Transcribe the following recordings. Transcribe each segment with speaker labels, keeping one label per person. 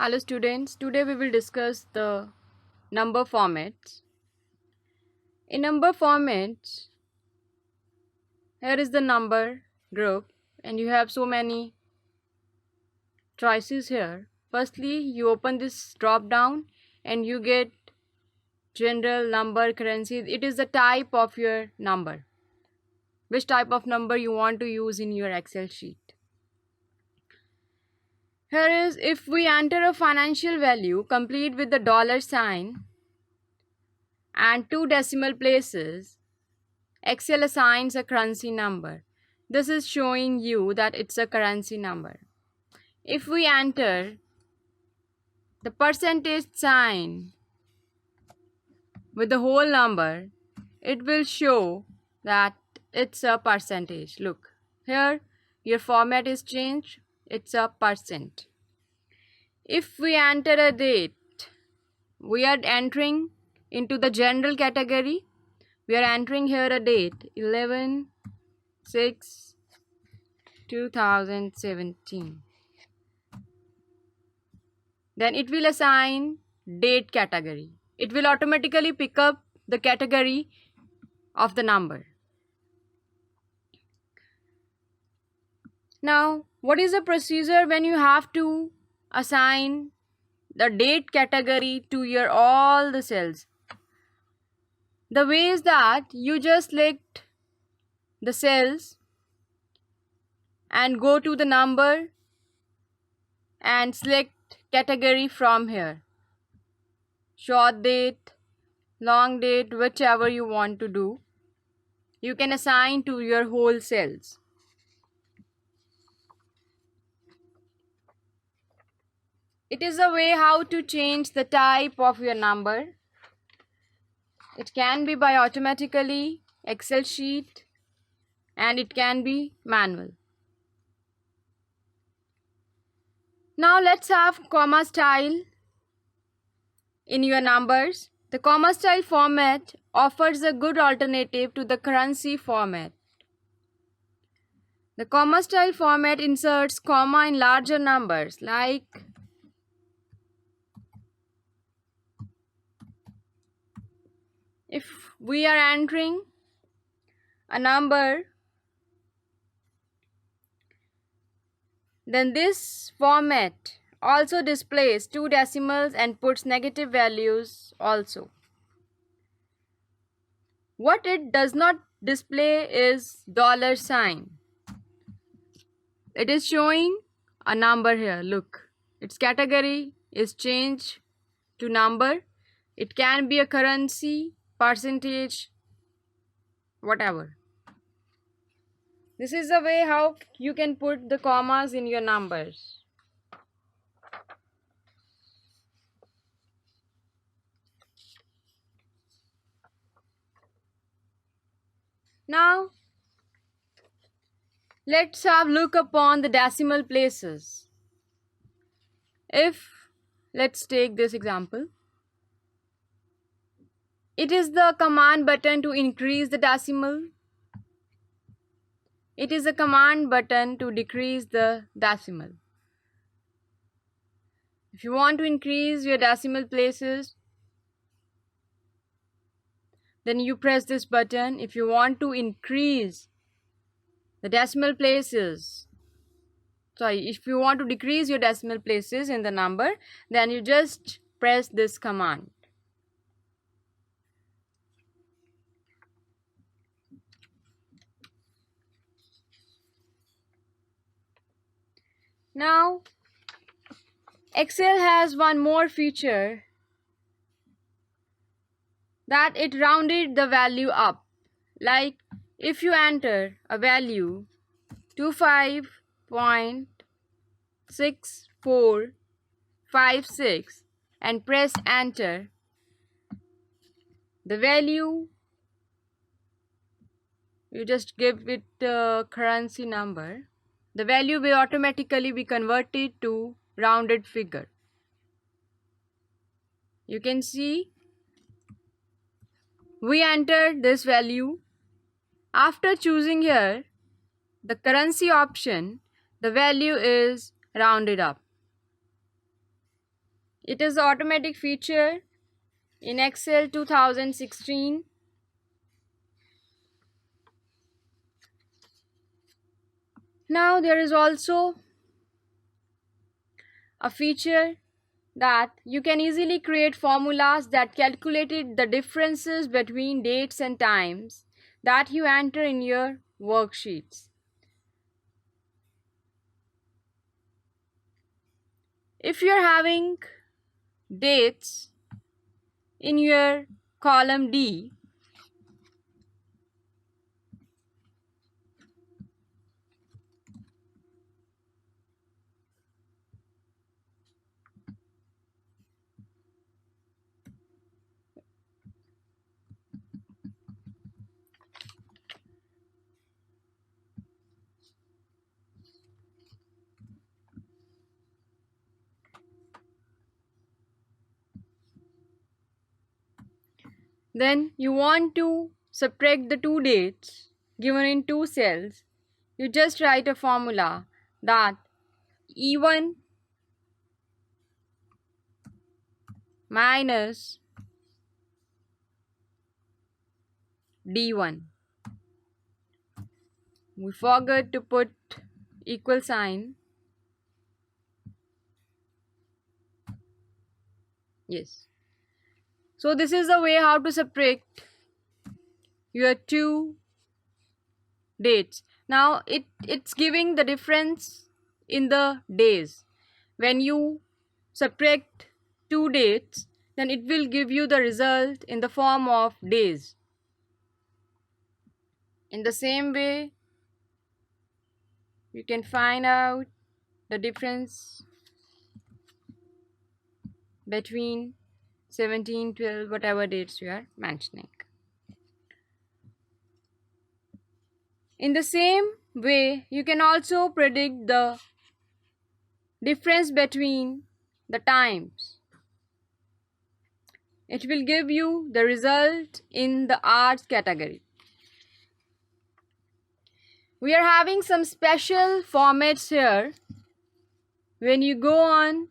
Speaker 1: Hello students, today we will discuss the number formats. In number formats, here is the number group and you have so many choices here. Firstly, you open this drop down and you get general, number, currency. It is the type of your number. Which type of number you want to use in your Excel sheet. Here is if we enter a financial value complete with the dollar sign and two decimal places, Excel assigns a currency number. This is showing you that it's a currency number. If we enter the percentage sign with the whole number, it will show that it's a percentage. Look, here your format is changed. It's a percent. If we enter a date, we are entering into the general category. We are entering here a date 11/6/2017. Then it will assign date category. It will automatically pick up the category of the number. Now, what is the procedure when you have to assign the date category to your all the cells? The way is that you just select the cells and go to the number and select category from here. Short date, long date, whichever you want to do. You can assign to your whole cells. It is a way how to change the type of your number. It can be by automatically Excel sheet and it can be manual. Now let's have comma style in your numbers. The comma style format offers a good alternative to the currency format. The comma style format inserts comma in larger numbers like if we are entering a number, then this format also displays two decimals and puts negative values also. What it does not display is dollar sign. It is showing a number here. Look, its category is changed to number. It can be a currency, percentage, whatever. This is the way how you can put the commas in your numbers. Now, let's have look upon the decimal places. If, let's take this example. It is the command button to increase the decimal. It is a command button to decrease the decimal. If you want to increase your decimal places, then you press this button. If you want to increase the decimal places, if you want to decrease your decimal places in the number, then you just press this command. Now, Excel has one more feature that it rounded the value up. Like if you enter a value 25.6456 and press enter, the value, you just give it the currency number, the value will automatically be converted to rounded figure. You can see we entered this value. After choosing here the currency option, the value is rounded up. It is the automatic feature in Excel 2016. Now there is also a feature that you can easily create formulas that calculated the differences between dates and times that you enter in your worksheets. If you're having dates in your column D, then you want to subtract the two dates given in two cells, you just write a formula that E1 minus D1. We forgot to put equal sign. Yes. So this is the way how to subtract your two dates. Now it's giving the difference in the days. When you subtract two dates, then it will give you the result in the form of days. In the same way, you can find out the difference between 17, 12, whatever dates you are mentioning. In the same way, you can also predict the difference between the times. It will give you the result in the arts category. We are having some special formats here. When you go on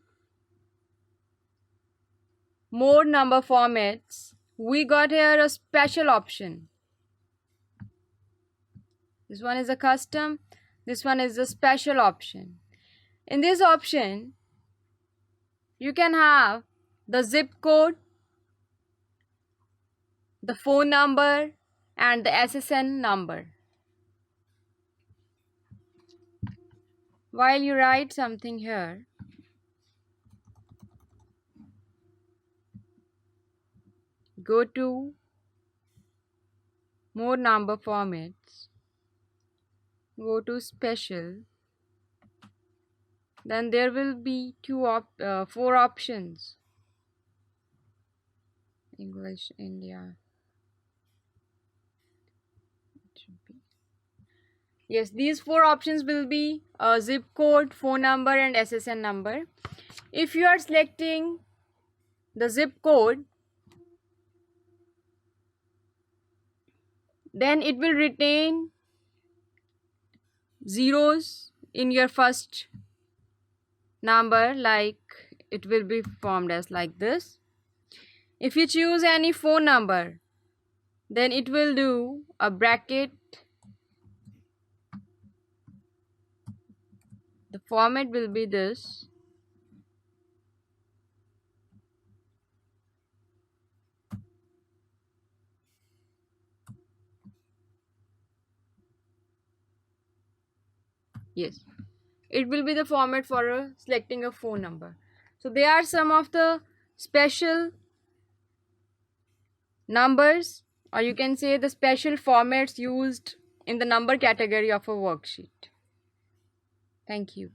Speaker 1: more number formats, we got here a special option. This one is a custom, this one is a special option. In this option, you can have the zip code, the phone number, and the SSN number. While you write something here, go to more number formats, go to special, then there will be four options. English, India. Yes, these four options will be zip code, phone number, and SSN number. If you are selecting the zip code, then it will retain zeros in your first number, like it will be formed as like this. If you choose any phone number, then it will do a bracket. The format will be this. Yes, it will be the format for selecting a phone number. So they are some of the special numbers, or you can say the special formats used in the number category of a worksheet. Thank you.